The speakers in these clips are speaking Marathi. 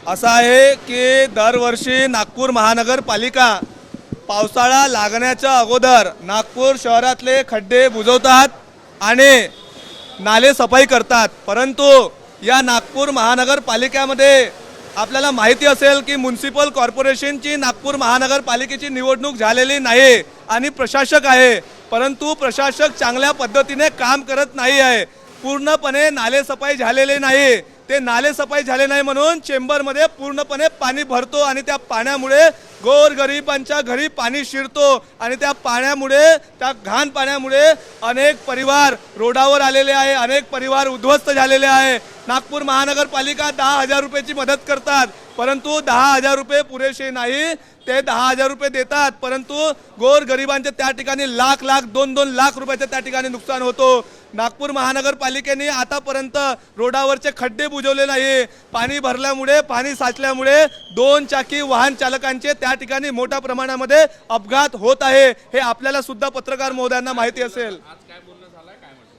असं आहे की दरवर्षी नागपूर महानगरपालिका पावसाळा लागण्याच्या अगोदर नागपूर शहरातले खड्डे बुजवतात आणि नाले सफाई करतात। परंतु या नागपूर महानगरपालिकेमध्ये आपल्याला माहिती असेल की म्युनिसिपल कॉर्पोरेशनची नागपूर महानगरपालिकेची निवडणूक झालेली नाही आणि प्रशासक आहे, परंतु प्रशासक चांगल्या पद्धतीने काम करत नाही आहे। पूर्णपणे नाले सफाई झालेले नाही। ते नाले सफाई झाले नाही म्हणून चेंबरमध्ये पूर्णपणे पाणी भरतो आणि त्या पाण्यामुळे गोरगरिबांच्या घरी पाणी शिरतो आणि त्या पाण्यामुळे, त्या घाण पाण्यामुळे अनेक परिवार रोडावर आलेले आहे, अनेक परिवार उद्ध्वस्त झालेले आहे। नागपूर महानगरपालिका 10,000 रुपयाची मदत करतात, परंतु 10,000 रुपये पुरेसे नाही। ते 10,000 रुपये देतात, परंतु गोरगरिबांचे त्या ठिकाणी लाख 2-2 लाख रुपयाचे त्या ठिकाणी नुकसान होतो। नागपूर महानगरपालिकेने आतापर्यंत रोडावरचे खड्डे बुजवले नाही। पाणी भरल्यामुळे, पाणी साचल्यामुळे 2 चाकी वाहन चालकांचे त्या ठिकाणी मोठ्या प्रमाणामध्ये अपघात होत आहे। हे आपल्याला सुद्धा पत्रकार महोदयांना माहिती असेल।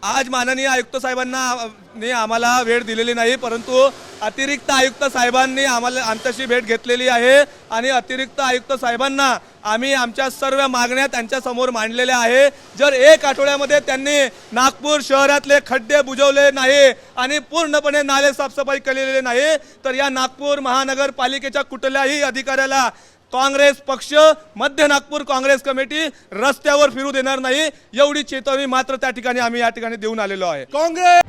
आज माननीय आयुक्त साहेबांनी आम्हाला वेळ दिलेली नाही, परंतु अतिरिक्त आयुक्त साहेबांनी आमच्याशी भेट घेतलेली आहे आणि अतिरिक्त आयुक्त साहेबांना आम्ही आमच्या सर्व मागण्या त्यांच्या समोर मांडलेल्या आहे। जर 1 आठवड्यामध्ये त्यांनी नागपूर शहरातले खड्डे बुजवले नाही आणि पूर्णपणे नाले साफसफाई केलेले नाही तर या नागपूर महानगरपालिकेच्या कुठल्याही अधिकाऱ्याला काँग्रेस पक्ष, मध्य नागपूर काँग्रेस कमिटी रस्त्यावर फिरू देणार नाही, एवढी चेतावणी मात्र त्या ठिकाणी आम्ही या ठिकाणी देऊन आलेलो आहे। काँग्रेस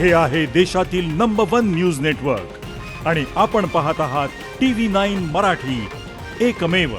हे आहे देशातील नंबर 1 न्यूज नेटवर्क आणि आपण पाहत आहात TV9 मराठी, एकमेव।